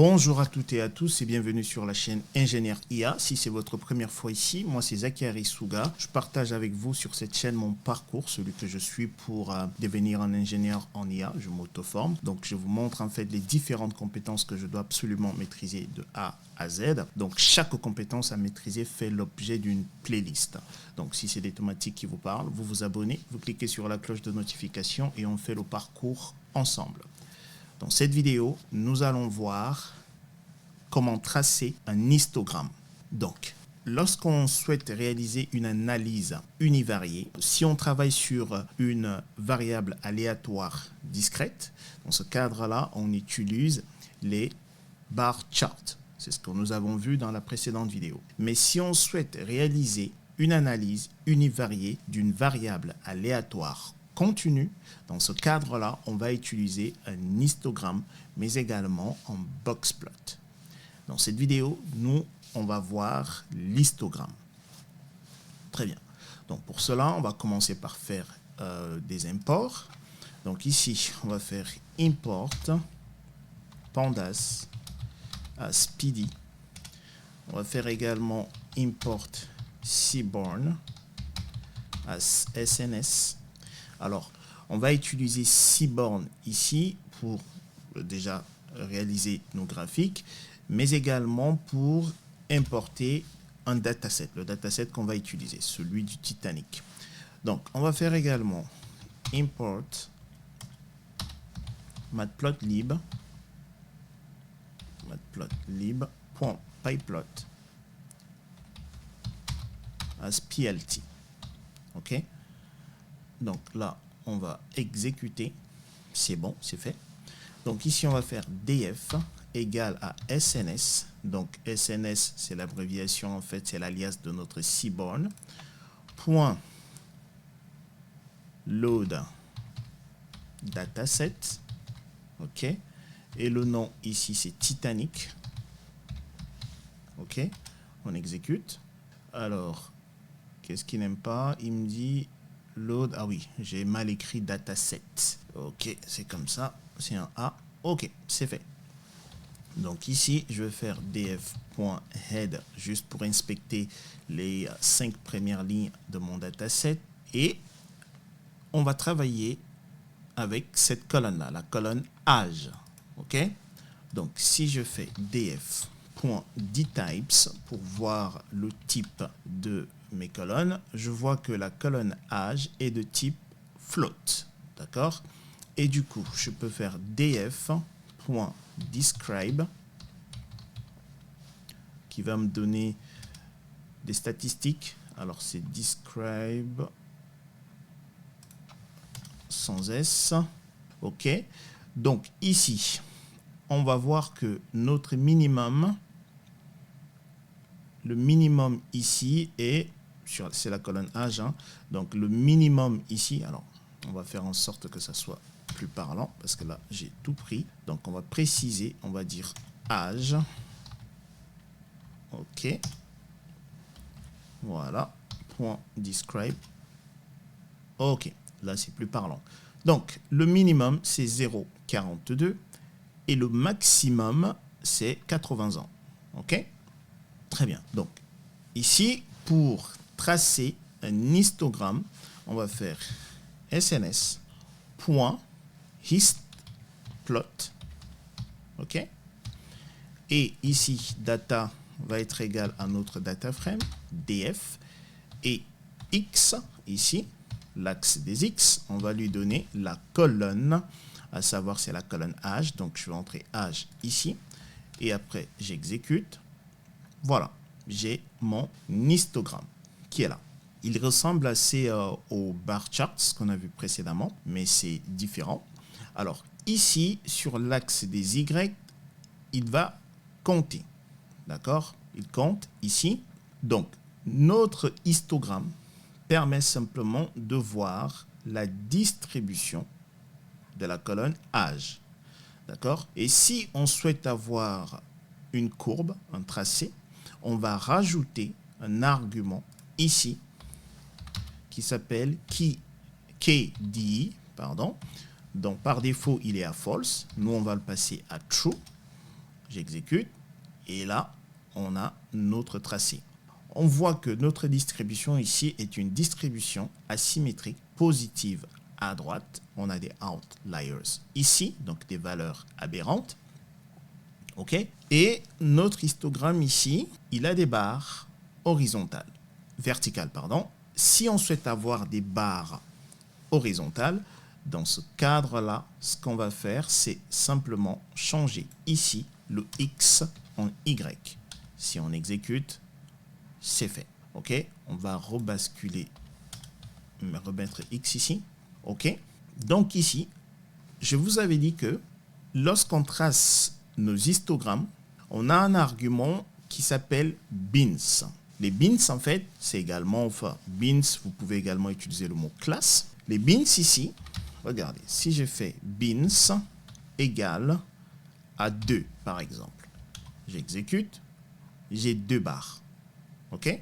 Bonjour à toutes et à tous et bienvenue sur la chaîne Ingénieur IA. Si c'est votre première fois ici, moi c'est Zakari Souga. Je partage avec vous sur cette chaîne mon parcours, celui que je suis pour devenir un ingénieur en IA. Je m'auto-forme. Donc je vous montre en fait les différentes compétences que je dois absolument maîtriser de A à Z. Donc chaque compétence à maîtriser fait l'objet d'une playlist. Donc si c'est des thématiques qui vous parlent, vous vous abonnez, vous cliquez sur la cloche de notification et on fait le parcours ensemble. Dans cette vidéo, nous allons voir comment tracer un histogramme. Donc, lorsqu'on souhaite réaliser une analyse univariée, si on travaille sur une variable aléatoire discrète, dans ce cadre-là, on utilise les bar charts. C'est ce que nous avons vu dans la précédente vidéo. Mais si on souhaite réaliser une analyse univariée d'une variable aléatoire continue, dans ce cadre-là, on va utiliser un histogramme, mais également un boxplot. Dans cette vidéo, on va voir l'histogramme. Très bien. Donc pour cela, on va commencer par faire des imports. Donc ici, on va faire import pandas speedy. On va faire également import seaborn as SNS. Alors, on va utiliser seaborn ici pour déjà réaliser nos graphiques, mais également pour importer un dataset, le dataset qu'on va utiliser, celui du Titanic. Donc, on va faire également import matplotlib .pyplot as plt. OK? Donc là, on va exécuter. C'est bon, c'est fait. Donc ici, on va faire df égale à SNS. Donc SNS, c'est l'abréviation, en fait, c'est l'alias de notre seaborn. Point load dataset. OK. Et le nom ici, c'est Titanic. OK. On exécute. Alors, qu'est-ce qu'il n'aime pas? Il me dit load. Ah oui, j'ai mal écrit dataset. OK, c'est comme ça. C'est un A. OK, c'est fait. Donc ici, je vais faire df.head juste pour inspecter les 5 premières lignes de mon dataset. Et on va travailler avec cette colonne-là, la colonne âge. OK? Donc si je fais df.dtypes pour voir le type de mes colonnes, je vois que la colonne âge est de type float. D'accord? Et du coup, je peux faire df.describe qui va me donner des statistiques. Alors, c'est describe sans S. OK. Donc, ici, on va voir que notre minimum, le minimum ici est, c'est la colonne âge, hein, donc le minimum ici, alors on va faire en sorte que ça soit plus parlant, parce que là j'ai tout pris, donc on va préciser, on va dire âge, OK, voilà, point describe, OK, là c'est plus parlant. Donc le minimum c'est 0,42 et le maximum c'est 80 ans, OK. Très bien. Donc, ici, pour tracer un histogramme, on va faire sns.histplot. OK? Et ici, data va être égal à notre data frame, df. Et x, ici, l'axe des x, on va lui donner la colonne, à savoir c'est la colonne âge. Donc, je vais entrer âge ici. Et après, j'exécute. Voilà, j'ai mon histogramme qui est là. Il ressemble assez au bar charts qu'on a vu précédemment, mais c'est différent. Alors, ici, sur l'axe des Y, il va compter. D'accord? Il compte ici. Donc, notre histogramme permet simplement de voir la distribution de la colonne âge. D'accord? Et si on souhaite avoir une courbe, un tracé, on va rajouter un argument ici qui s'appelle KDE, pardon. Donc par défaut, il est à false. Nous, on va le passer à true. J'exécute. Et là, on a notre tracé. On voit que notre distribution ici est une distribution asymétrique positive à droite. On a des outliers ici, donc des valeurs aberrantes. OK? Et notre histogramme ici, il a des barres verticales, pardon. Si on souhaite avoir des barres horizontales, dans ce cadre-là, ce qu'on va faire, c'est simplement changer ici le X en Y. Si on exécute, c'est fait. OK? On va rebasculer, remettre X ici. OK? Donc ici, je vous avais dit que lorsqu'on trace nos histogrammes, on a un argument qui s'appelle bins. Les bins, en fait, c'est également, enfin, bins, vous pouvez également utiliser le mot classe. Les bins ici, regardez, si je fais bins égale à 2, par exemple, j'exécute, j'ai 2 barres. OK?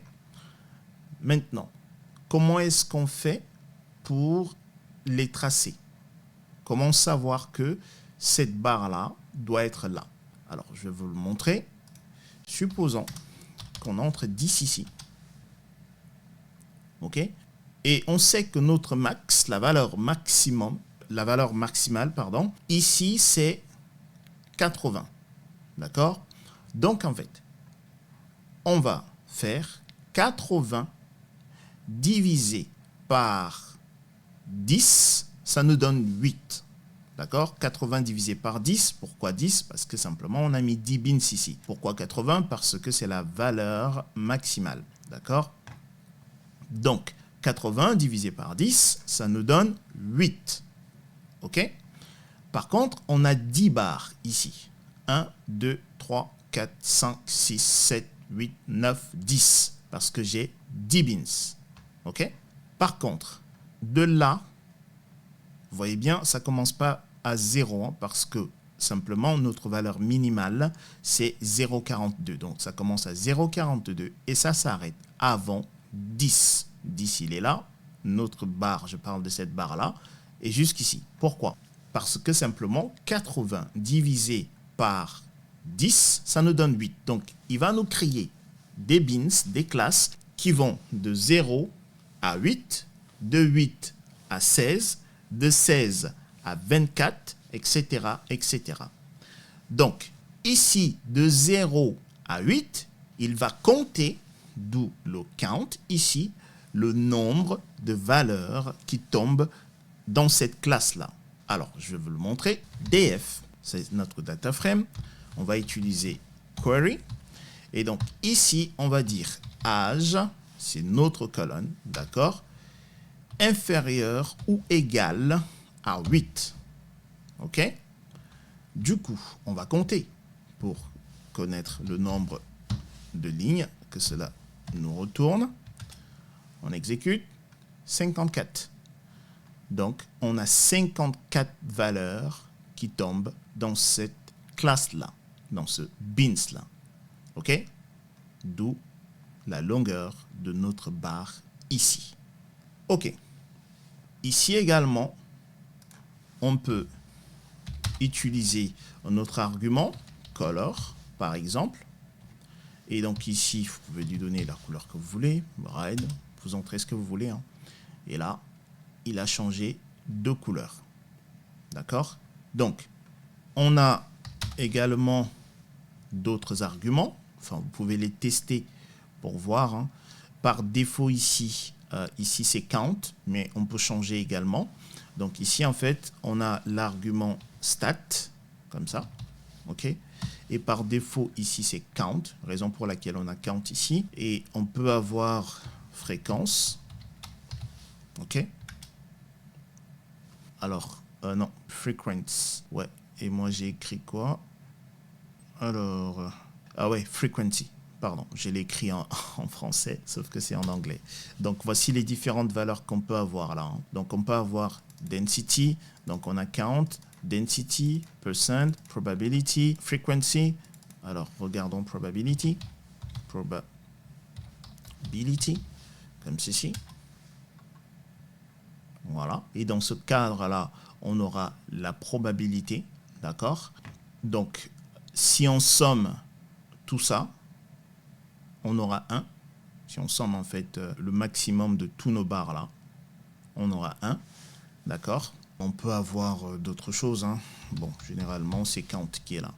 Maintenant, comment est-ce qu'on fait pour les tracer? Comment savoir que cette barre-là doit être là? Alors, je vais vous le montrer. Supposons qu'on entre 10 ici. OK? Et on sait que notre max, la valeur maximale, pardon, ici, c'est 80. D'accord? Donc, en fait, on va faire 80 divisé par 10, ça nous donne 8. D'accord? 80 divisé par 10. Pourquoi 10? Parce que simplement, on a mis 10 bins ici. Pourquoi 80? Parce que c'est la valeur maximale. D'accord? Donc, 80 divisé par 10, ça nous donne 8. OK? Par contre, on a 10 barres ici. 1, 2, 3, 4, 5, 6, 7, 8, 9, 10. Parce que j'ai 10 bins. OK? Par contre, de là, vous voyez bien, ça ne commence pas à 0, hein, parce que simplement, notre valeur minimale, c'est 0,42. Donc, ça commence à 0,42 et ça s'arrête avant 10. 10, il est là. Notre barre, je parle de cette barre-là, et jusqu'ici. Pourquoi? Parce que simplement, 80 divisé par 10, ça nous donne 8. Donc, il va nous créer des bins, des classes qui vont de 0 à 8, de 8 à 16, de 16 à 24, etc., etc. Donc, ici, de 0 à 8, il va compter, d'où le count, ici, le nombre de valeurs qui tombent dans cette classe-là. Alors, je vais vous le montrer. DF, c'est notre data frame. On va utiliser query. Et donc, ici, on va dire âge, c'est notre colonne, d'accord, inférieur ou égal à 8. OK? Du coup, on va compter pour connaître le nombre de lignes que cela nous retourne. On exécute 54. Donc, on a 54 valeurs qui tombent dans cette classe-là, dans ce bins-là. OK? D'où la longueur de notre barre ici. OK. Ici également, on peut utiliser notre argument, color, par exemple. Et donc ici, vous pouvez lui donner la couleur que vous voulez, red, vous entrez ce que vous voulez. Hein. Et là, il a changé de couleur. D'accord? Donc, on a également d'autres arguments. Enfin, vous pouvez les tester pour voir. Hein. Par défaut ici, ici c'est count, mais on peut changer également. Donc ici, en fait, on a l'argument stat, comme ça. OK? Et par défaut, ici, c'est count, raison pour laquelle on a count ici. Et on peut avoir fréquence. OK? Alors, non, frequency. Ouais, et moi, j'ai écrit quoi? Alors, ah ouais, frequency. Pardon, je l'ai écrit en français, sauf que c'est en anglais. Donc, voici les différentes valeurs qu'on peut avoir là. Hein. Donc, on peut avoir density, donc on a count, density, percent, probability, frequency. Alors, regardons probability. Probability, comme ceci. Voilà. Et dans ce cadre-là, on aura la probabilité, d'accord? Donc, Si on somme tout ça, on aura 1. Si on somme en fait le maximum de tous nos bars là, on aura 1. D'accord? On peut avoir d'autres choses. Hein. Bon, généralement, c'est count qui est là.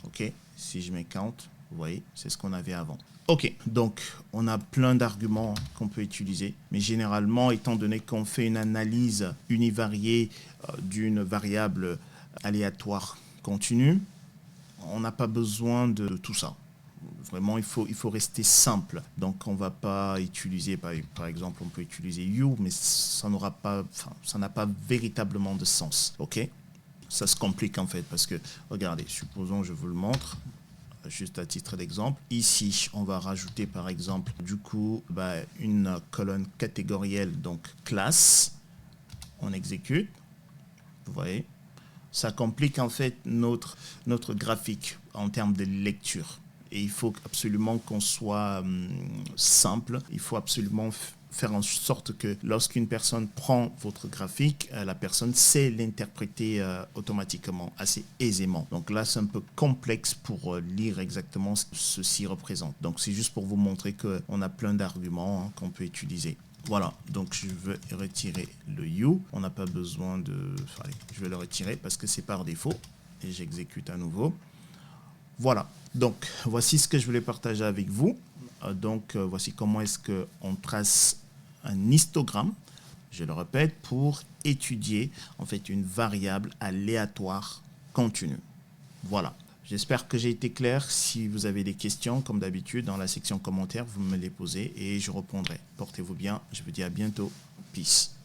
OK? Si je mets count, vous voyez, c'est ce qu'on avait avant. OK, donc on a plein d'arguments qu'on peut utiliser. Mais généralement, étant donné qu'on fait une analyse univariée d'une variable aléatoire continue, on n'a pas besoin de tout ça. Vraiment, il faut rester simple. Donc, on ne va pas utiliser, par exemple, on peut utiliser you, mais ça n'a pas véritablement de sens. OK? Ça se complique en fait parce que, regardez, supposons je vous le montre, juste à titre d'exemple. Ici, on va rajouter par exemple, du coup, une colonne catégorielle, donc classe. On exécute. Vous voyez? Ça complique en fait notre graphique en termes de lecture. Et il faut absolument qu'on soit simple. Il faut absolument faire en sorte que lorsqu'une personne prend votre graphique, la personne sait l'interpréter automatiquement, assez aisément. Donc là, c'est un peu complexe pour lire exactement ce que ceci représente. Donc c'est juste pour vous montrer qu'on a plein d'arguments qu'on peut utiliser. Voilà, donc je vais retirer le you. On n'a pas besoin de... Enfin, je vais le retirer parce que c'est par défaut. Et j'exécute à nouveau. Voilà, donc voici ce que je voulais partager avec vous. Voici comment est-ce qu'on trace un histogramme, je le répète, pour étudier en fait une variable aléatoire continue. Voilà, j'espère que j'ai été clair. Si vous avez des questions, comme d'habitude, dans la section commentaires, vous me les posez et je répondrai. Portez-vous bien, je vous dis à bientôt. Peace.